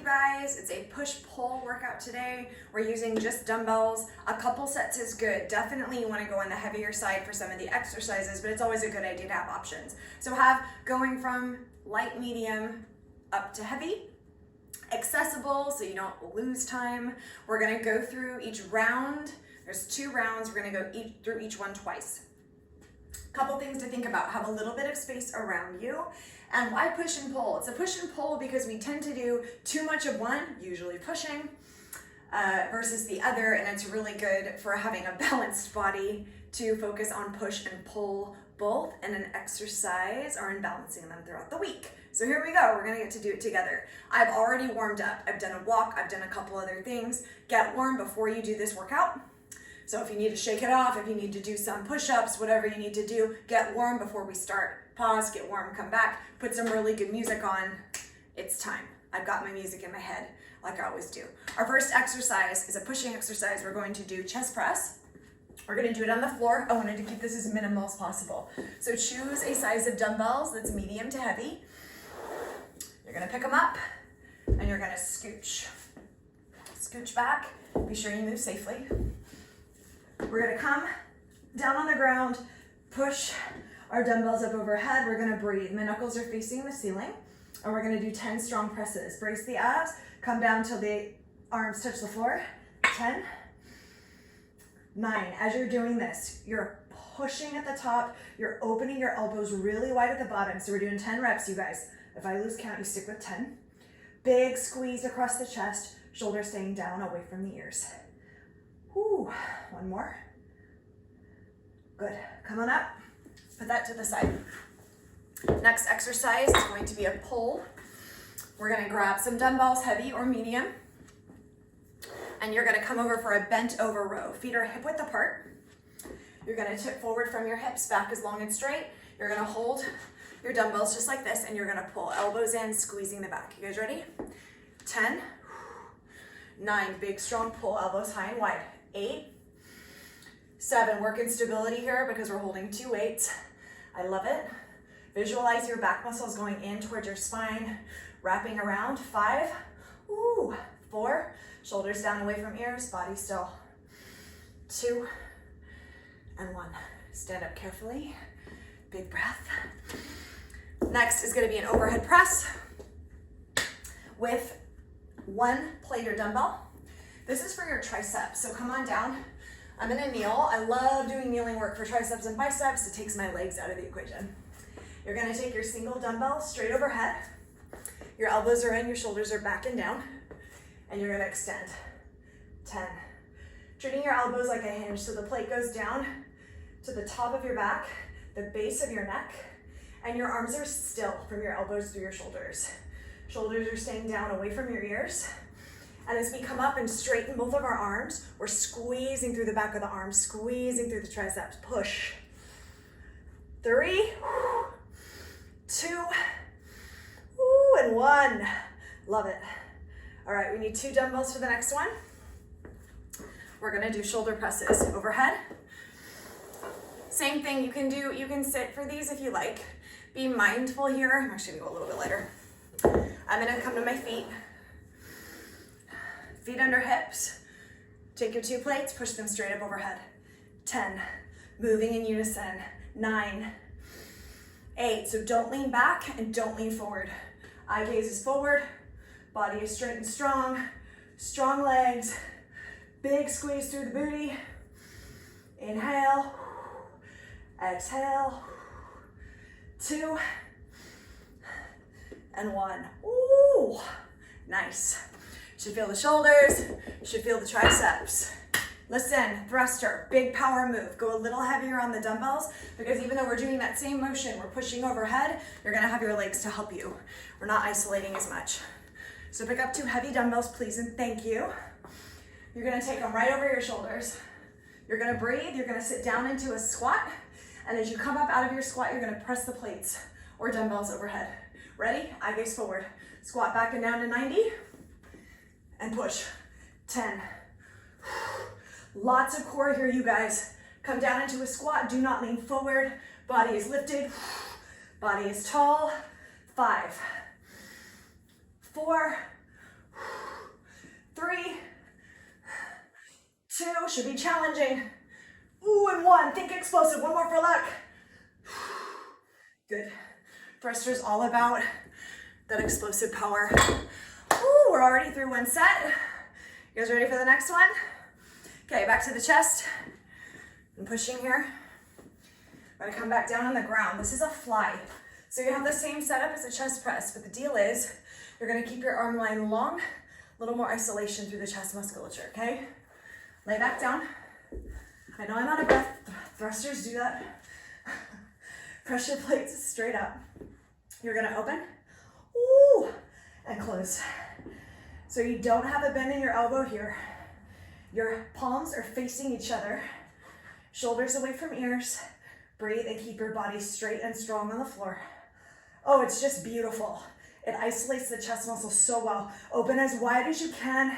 guys. It's a push-pull workout today. We're using just dumbbells. A couple sets is good. Definitely you want to go on the heavier side for some of the exercises, but it's always a good idea to have options. So have going from light, medium, up to heavy, accessible so you don't lose time. We're going to go through each round. There's 2 rounds. We're going to go through each one twice. Couple things to think about. Have a little bit of space around you. And why push and pull? It's a push and pull because we tend to do too much of one, usually pushing, versus the other, and it's really good for having a balanced body to focus on push and pull both in an exercise or in balancing them throughout the week. So here we go, we're gonna get to do it together. I've already warmed up. I've done a walk, I've done a couple other things. Get warm before you do this workout. So if you need to shake it off, if you need to do some push-ups, whatever you need to do, get warm before we start. Pause, get warm, come back, put some really good music on. It's time. I've got my music in my head like I always do. Our first exercise is a pushing exercise. We're going to do chest press. We're going to do it on the floor. I wanted to keep this as minimal as possible. So choose a size of dumbbells that's medium to heavy. You're going to pick them up and you're going to scooch. Scooch back. Be sure you move safely. We're going to come down on the ground, push our dumbbells up overhead. We're going to breathe. My knuckles are facing the ceiling, and we're going to do 10 strong presses. Brace the abs, come down till the arms touch the floor. 10, 9. As you're doing this, you're pushing at the top, you're opening your elbows really wide at the bottom. So we're doing 10 reps, you guys. If I lose count, you stick with 10. Big squeeze across the chest, shoulders staying down away from the ears. Whew. One more. Good. Come on up. Put that to the side. Next exercise is going to be a pull. We're going to grab some dumbbells, heavy or medium, and you're going to come over for a bent over row. Feet are hip width apart. You're going to tip forward from your hips, back as long and straight. You're going to hold your dumbbells just like this, and you're going to pull elbows in, squeezing the back. You guys ready? 10, 9, big strong pull, elbows high and wide. 8, 7, work in stability here because we're holding 2 weights. I love it. Visualize your back muscles going in towards your spine, wrapping around. 5, 4, shoulders down away from ears, body still. 2, and 1. Stand up carefully, big breath. Next is gonna be an overhead press with 1 plate or dumbbell. This is for your triceps, so come on down. I'm gonna kneel. I love doing kneeling work for triceps and biceps. It takes my legs out of the equation. You're gonna take your single dumbbell straight overhead. Your elbows are in, your shoulders are back and down, and you're gonna extend. 10. Treating your elbows like a hinge, so the plate goes down to the top of your back, the base of your neck, and your arms are still from your elbows through your shoulders. Shoulders are staying down away from your ears. And as we come up and straighten both of our arms, we're squeezing through the back of the arms, squeezing through the triceps. Push. 3, 2, and 1. Love it. All right, we need 2 dumbbells for the next one. We're gonna do shoulder presses overhead. Same thing you can sit for these if you like. Be mindful here. I'm actually gonna go a little bit lighter. I'm gonna come to my feet. Feet under hips. Take your 2 plates, push them straight up overhead. 10, moving in unison. 9, 8, so don't lean back and don't lean forward. Eye gaze is forward, body is straight and strong, strong legs, big squeeze through the booty. Inhale, exhale, 2, and 1. Ooh, nice. Should feel the shoulders, should feel the triceps. Listen, thruster, big power move. Go a little heavier on the dumbbells because even though we're doing that same motion, we're pushing overhead, you're gonna have your legs to help you. We're not isolating as much. So pick up 2 heavy dumbbells, please and thank you. You're gonna take them right over your shoulders. You're gonna breathe, you're gonna sit down into a squat, and as you come up out of your squat, you're gonna press the plates or dumbbells overhead. Ready? Eye gaze forward. Squat back and down to 90. And push. 10. Lots of core here, you guys. Come down into a squat. Do not lean forward. Body is lifted. Body is tall. 5, 4, 3, 2, should be challenging. Ooh, and 1, think explosive, one more for luck. Good. Thruster's all about that explosive power. Ooh, we're already through one set. You guys ready for the next one? Okay, back to the chest. I'm pushing here. I'm gonna come back down on the ground. This is a fly. So you have the same setup as a chest press, but the deal is you're gonna keep your arm line long, a little more isolation through the chest musculature, okay? Lay back down. I know I'm out of breath. Thrusters do that. Press your plates straight up. You're gonna open, ooh, and close. So you don't have a bend in your elbow here. Your palms are facing each other. Shoulders away from ears. Breathe and keep your body straight and strong on the floor. Oh, it's just beautiful. It isolates the chest muscle so well. Open as wide as you can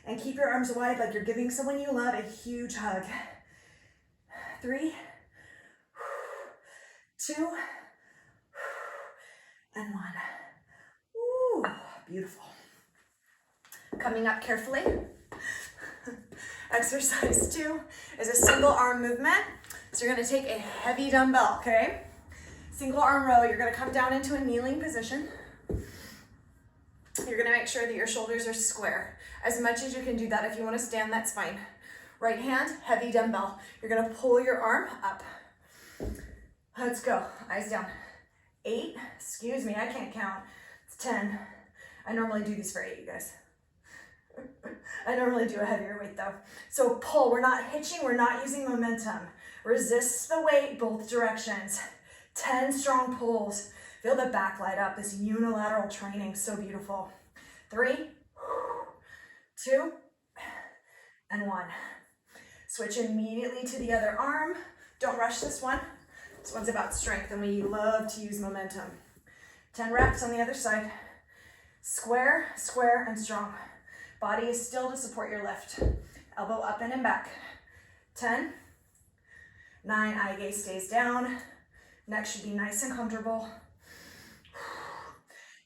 and keep your arms wide like you're giving someone you love a huge hug. 3, 2, and 1. Ooh, beautiful. Coming up carefully. Exercise 2 is a single arm movement. So you're gonna take a heavy dumbbell, okay? Single arm row, you're gonna come down into a kneeling position. You're gonna make sure that your shoulders are square. As much as you can do that. If you wanna stand, that's fine. Right hand, heavy dumbbell. You're gonna pull your arm up. Let's go, eyes down. 8, excuse me, I can't count. It's 10. I normally do these for 8, you guys. I normally do a heavier weight though. So pull, we're not hitching, we're not using momentum. Resist the weight both directions. 10 strong pulls. Feel the back light up, this unilateral training, so beautiful. 3, 2, and 1. Switch immediately to the other arm. Don't rush this one. This one's about strength and we love to use momentum. 10 reps on the other side. Square, square, and strong. Body is still to support your lift. Elbow up in and back. 10, 9, eye gaze stays down. Neck should be nice and comfortable.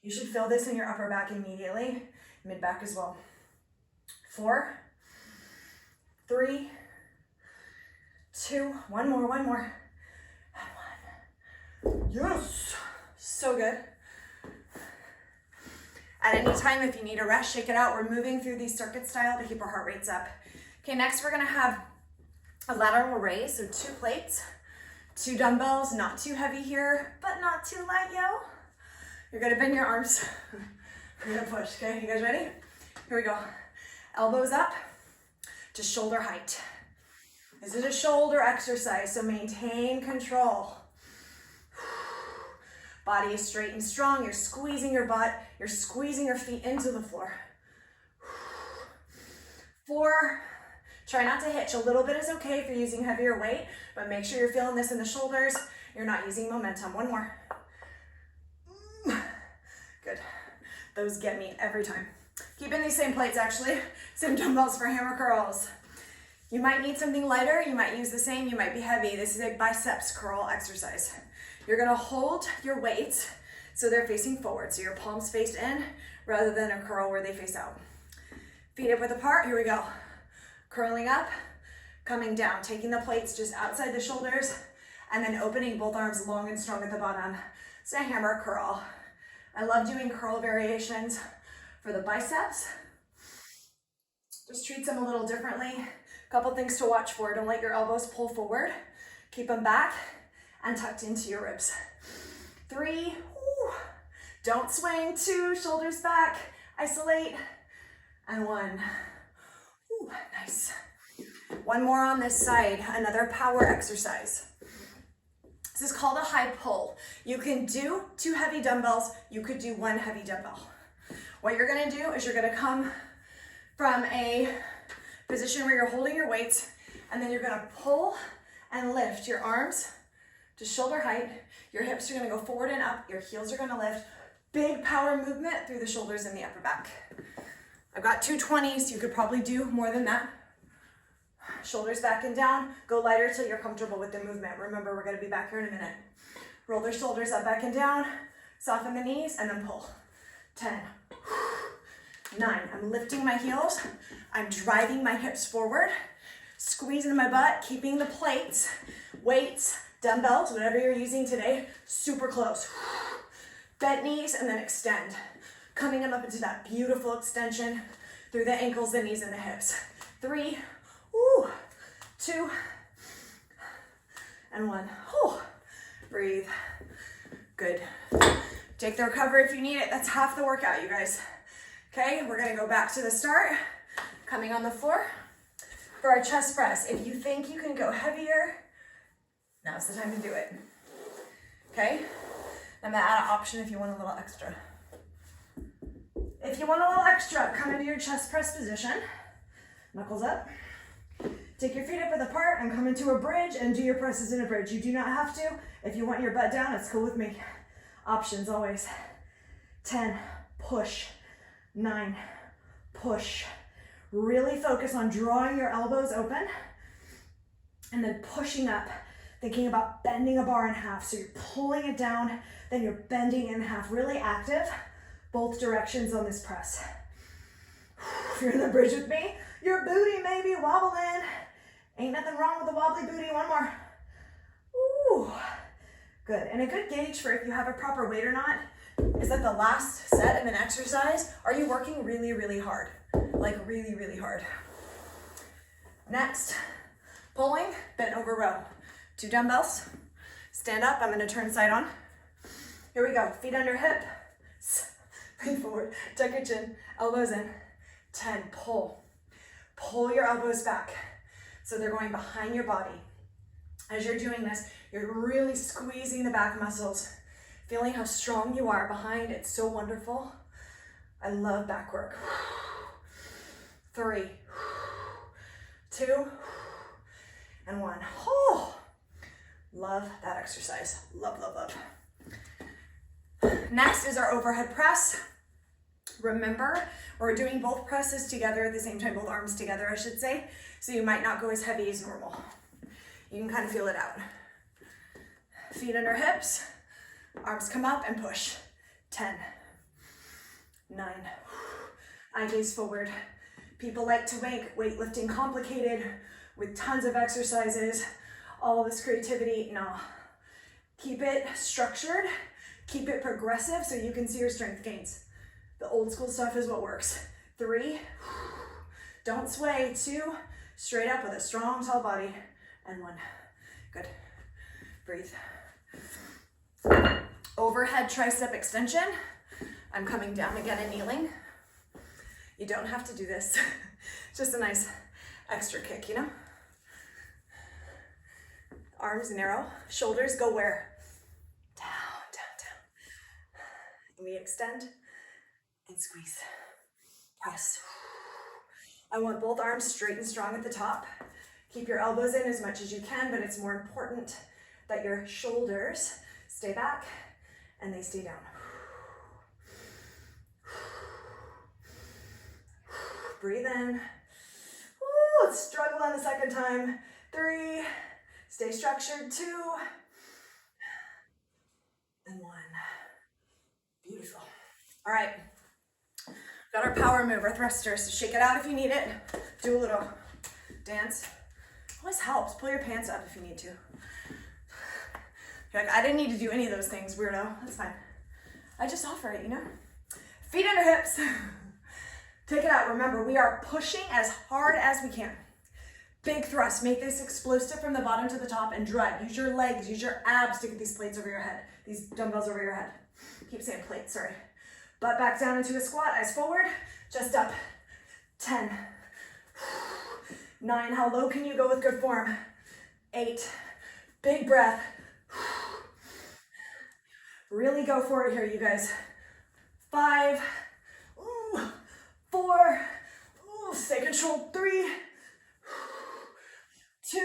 You should feel this in your upper back immediately, mid back as well. 4, 3, 2, one more, and 1. Yes, so good. At any time, if you need a rest, shake it out. We're moving through these circuit style to keep our heart rates up. Okay, next we're gonna have a lateral raise, so 2 plates, 2 dumbbells, not too heavy here, but not too light, yo. You're gonna bend your arms. We're gonna push, okay? You guys ready? Here we go. Elbows up to shoulder height. This is a shoulder exercise, so maintain control. Body is straight and strong. You're squeezing your butt. You're squeezing your feet into the floor. 4, try not to hitch. A little bit is okay if you're using heavier weight, but make sure you're feeling this in the shoulders. You're not using momentum. 1 more. Good. Those get me every time. Keeping these same plates actually. Same dumbbells for hammer curls. You might need something lighter. You might use the same. You might be heavy. This is a biceps curl exercise. You're gonna hold your weights so they're facing forward. So your palms face in rather than a curl where they face out. Feet hip width apart, here we go. Curling up, coming down, taking the plates just outside the shoulders and then opening both arms long and strong at the bottom. It's a hammer curl. I love doing curl variations for the biceps. Just treats them a little differently. A couple things to watch for. Don't let your elbows pull forward. Keep them back and tucked into your ribs. 3, don't swing. 2, shoulders back, isolate, and 1. Nice. 1 more on this side, another power exercise. This is called a high pull. You can do 2 heavy dumbbells, you could do 1 heavy dumbbell. What you're gonna do is you're gonna come from a position where you're holding your weights, and then you're gonna pull and lift your arms to shoulder height. Your hips are gonna go forward and up. Your heels are gonna lift. Big power movement through the shoulders and the upper back. I've got 2 20s. You could probably do more than that. Shoulders back and down. Go lighter till you're comfortable with the movement. Remember, we're gonna be back here in a minute. Roll the shoulders up, back and down. Soften the knees and then pull. 10, 9. I'm lifting my heels. I'm driving my hips forward, squeezing my butt, keeping the plates, weights, dumbbells, whatever you're using today, super close. Bent knees and then extend. Coming up into that beautiful extension through the ankles, the knees, and the hips. 3, 2, and 1. Breathe. Good. Take the recovery if you need it. That's half the workout, you guys. Okay, we're gonna go back to the start. Coming on the floor for our chest press. If you think you can go heavier, now's the time to do it. Okay, I'm gonna add an option if you want a little extra. If you want a little extra, come into your chest press position. Knuckles up. Take your feet up width apart and come into a bridge and do your presses in a bridge. You do not have to. If you want your butt down, it's cool with me. Options always. 10, push. 9, push. Really focus on drawing your elbows open and then pushing up, thinking about bending a bar in half. So you're pulling it down, then you're bending in half. Really active, both directions on this press. If you're in the bridge with me, your booty may be wobbling. Ain't nothing wrong with a wobbly booty. One more. Ooh, good. And a good gauge for if you have a proper weight or not is that the last set of an exercise, are you working really, really hard? Like really, really hard. Next, pulling, bent over row. 2 dumbbells, stand up, I'm gonna turn side on. Here we go, feet under hip, lean forward, tuck your chin, elbows in. 10, pull. Pull your elbows back. So they're going behind your body. As you're doing this, you're really squeezing the back muscles, feeling how strong you are behind. It's so wonderful. I love back work. 3, 2, and 1. Love that exercise. Love, love, love. Next is our overhead press. Remember, we're doing both presses together at the same time, both arms together, I should say. So you might not go as heavy as normal. You can kind of feel it out. Feet under hips, arms come up and push. 10, 9, eye gaze forward. People like to make weightlifting complicated with tons of exercises, all this creativity. No, keep it structured, keep it progressive so you can see your strength gains. The old school stuff is what works. 3, don't sway. 2, straight up with a strong, tall body. And 1, good. Breathe. Overhead tricep extension. I'm coming down again and kneeling. You don't have to do this. Just a nice extra kick, you know? Arms narrow, shoulders go where? Down, down, down. We extend and squeeze. Press. I want both arms straight and strong at the top. Keep your elbows in as much as you can, but it's more important that your shoulders stay back and they stay down. Breathe in. Ooh, let's struggle on the second time. 3, stay structured. 2, and 1. Beautiful. All right, got our power move, our thrusters. So shake it out if you need it. Do a little dance. Always helps. Pull your pants up if you need to. You're like, I didn't need to do any of those things, weirdo. That's fine. I just offer it, you know? Feet under hips. Take it out. Remember, we are pushing as hard as we can. Big thrust. Make this explosive from the bottom to the top and drive. Use your legs, use your abs to get these plates over your head. These dumbbells over your head. Keep saying plates, sorry. Butt back down into a squat, eyes forward, chest up. 10. 9, how low can you go with good form? 8, big breath. Really go for it here, you guys. 5, 4, stay controlled. 3, 2,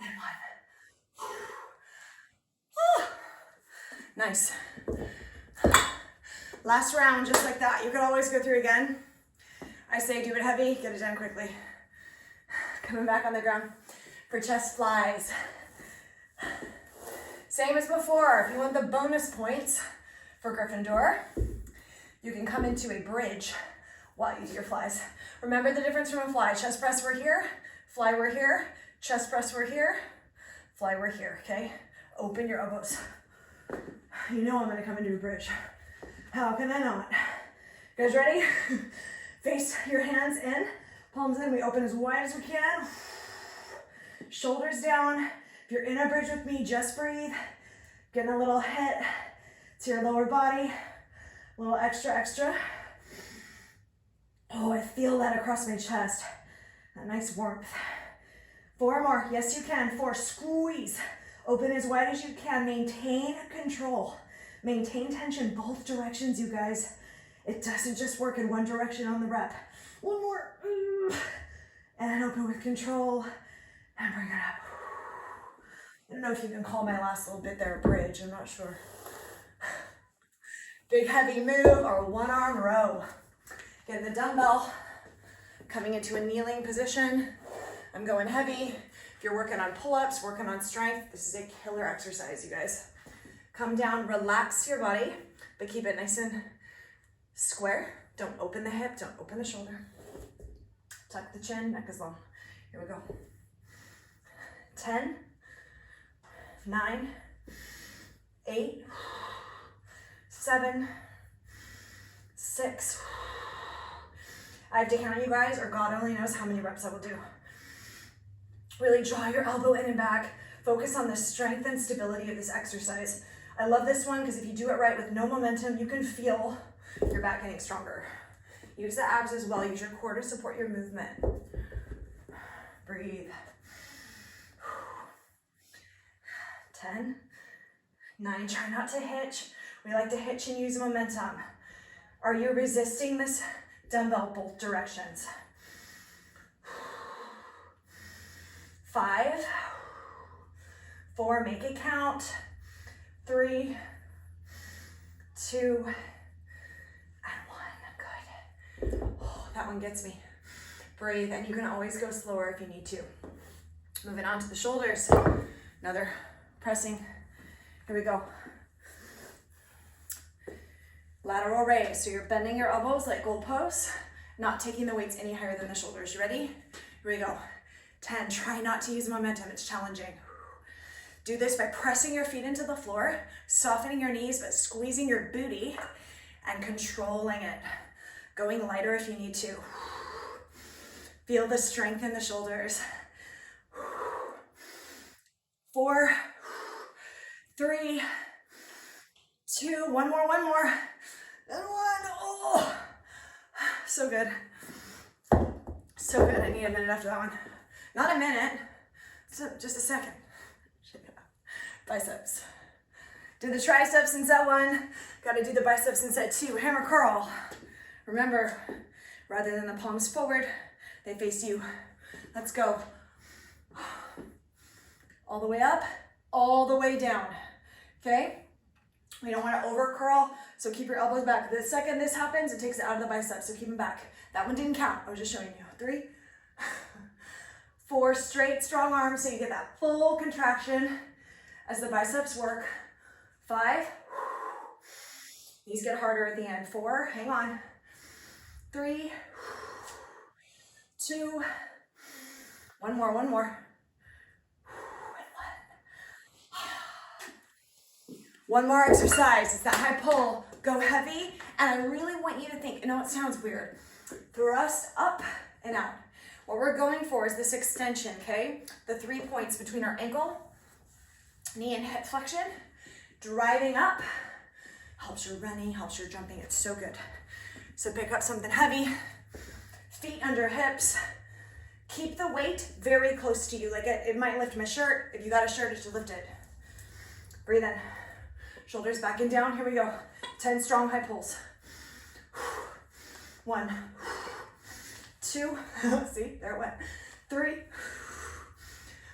and 1. Nice. Last round, just like that. You could always go through again. I say do it heavy, get it done quickly. Coming back on the ground for chest flies. Same as before. If you want the bonus points for Gryffindor, You can come into a bridge while you do your flies. Remember the difference from a fly. Chest press, we're here. Fly, we're here. Chest press, we're here. Fly, we're here, okay? Open your elbows. You know I'm gonna come into a bridge. How can I not? You guys ready? Face your hands in, palms in. We open as wide as we can. Shoulders down. If you're in a bridge with me, just breathe. Getting a little hit to your lower body. A little extra. Oh, I feel that across my chest. That nice warmth. 4 more. Yes, you can. 4. Squeeze. Open as wide as you can. Maintain control. Maintain tension both directions, you guys. It doesn't just work in one direction on the rep. 1 more. And open with control. And bring it up. I don't know if you can call my last little bit there a bridge. I'm not sure. Big heavy move or 1 arm row. Getting the dumbbell. Coming into a kneeling position. I'm going heavy. If you're working on pull-ups, working on strength, this is a killer exercise, you guys. Come down, relax your body, but keep it nice and square. Don't open the hip, don't open the shoulder. Tuck the chin, neck is long. Here we go. 10, 9, 8, 7, 6. I have to count you guys, or God only knows how many reps I will do. Really draw your elbow in and back. Focus on the strength and stability of this exercise. I love this one because if you do it right with no momentum, you can feel your back getting stronger. Use the abs as well. Use your core to support your movement. Breathe. 10, 9, try not to hitch. We like to hitch and use momentum. Are you resisting this dumbbell both directions? 5, 4, make it count. 3, 2, and 1. Good. Oh, that one gets me. Breathe, and you can always go slower if you need to. Moving on to the shoulders. Another pressing. Here we go. Lateral raise. So you're bending your elbows like goalposts, not taking the weights any higher than the shoulders. You ready? Here we go. 10. Try not to use momentum. It's challenging. Do this by pressing your feet into the floor, softening your knees, but squeezing your booty and controlling it. Going lighter if you need to. Feel the strength in the shoulders. 4, 3, 2, 1 more, and 1. Oh, so good. So good. I need a minute after that one. Not a minute, just a second. Biceps. Do the triceps in set 1. Got to do the biceps in set 2. Hammer curl. Remember, rather than the palms forward, they face you. Let's go. All the way up, all the way down. Okay? We don't want to over curl, so keep your elbows back. The second this happens, it takes it out of the biceps, so keep them back. That one didn't count. I was just showing you. 3, 4, straight, strong arms, so you get that full contraction as the biceps work. 5, these get harder at the end. 4, hang on. 3, 2, 1 more, 1 more. One more exercise. It's that high pull. Go heavy, and I really want you to think, I know it sounds weird, thrust up and out. What we're going for is this extension, okay? The 3 points between our ankle, knee and hip flexion, driving up, helps your running, helps your jumping. It's so good. So pick up something heavy, feet under hips, keep the weight very close to you. Like it might lift my shirt. If you got a shirt, it should lift it. Breathe in. Shoulders back and down. Here we go. 10 strong high pulls. 1, 2, see, there it went. 3,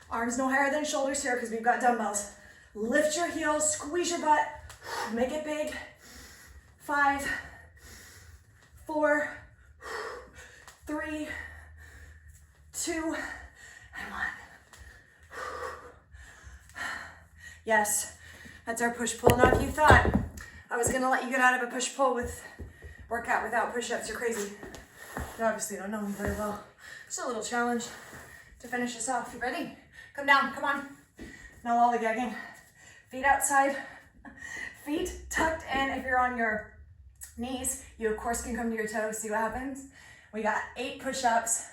arms no higher than shoulders here because we've got dumbbells. Lift your heels, squeeze your butt, make it big. 5, 4, 3, 2, and 1. Yes, that's our push-pull. Now, if you thought I was gonna let you get out of a push-pull with workout without push-ups. You're crazy. You obviously don't know me very well. Just a little challenge to finish this off. You ready? Come down, come on. No lollygagging. Feet outside, feet tucked in. If you're on your knees, you of course can come to your toes. See what happens? We got 8 push-ups,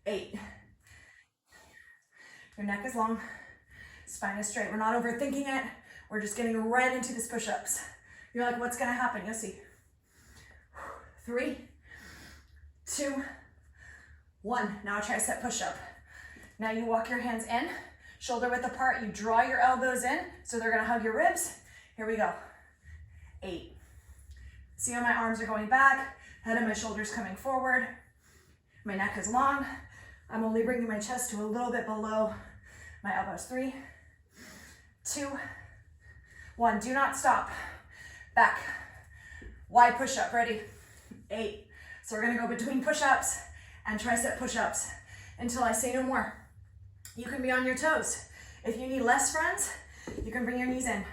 8. Your neck is long, spine is straight. We're not overthinking it. We're just getting right into these push-ups. You're like, what's gonna happen? You'll see. 3, 2, 1. Now tricep push-up. Now you walk your hands in, shoulder width apart. You draw your elbows in, so they're gonna hug your ribs. Here we go. 8. See how my arms are going back, head of my shoulders coming forward. My neck is long. I'm only bringing my chest to a little bit below my elbows. 3, 2, 1. Do not stop. Back. Wide push-up. Ready? 8. So we're gonna go between push-ups and tricep push-ups until I say no more. You can be on your toes. If you need less, friends, you can bring your knees in.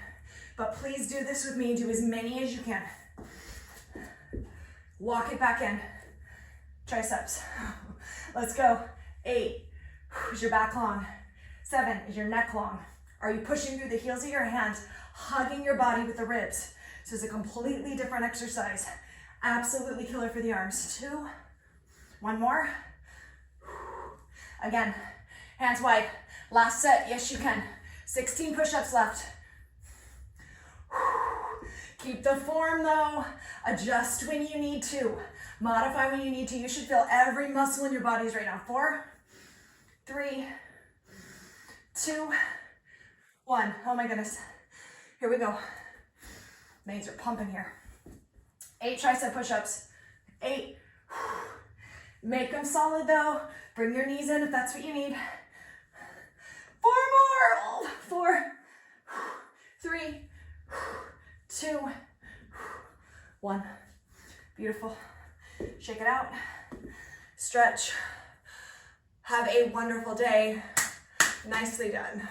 But please do this with me. Do as many as you can. Walk it back in. Triceps. Let's go. 8. Is your back long? 7. Is your neck long? Are you pushing through the heels of your hands, hugging your body with the ribs? So it's a completely different exercise. Absolutely killer for the arms. 2. 1 more. Again, hands wide. Last set. Yes, you can. 16 push-ups left. Keep the form though. Adjust when you need to. Modify when you need to. You should feel every muscle in your bodies right now. 4, 3, 2, 1. Oh my goodness. Here we go. Knees are pumping here. 8 tricep push-ups. 8. Make them solid though. Bring your knees in if that's what you need. 4 more. 4, 3, 2, 1. Beautiful. Shake it out. Stretch. Have a wonderful day. Nicely done.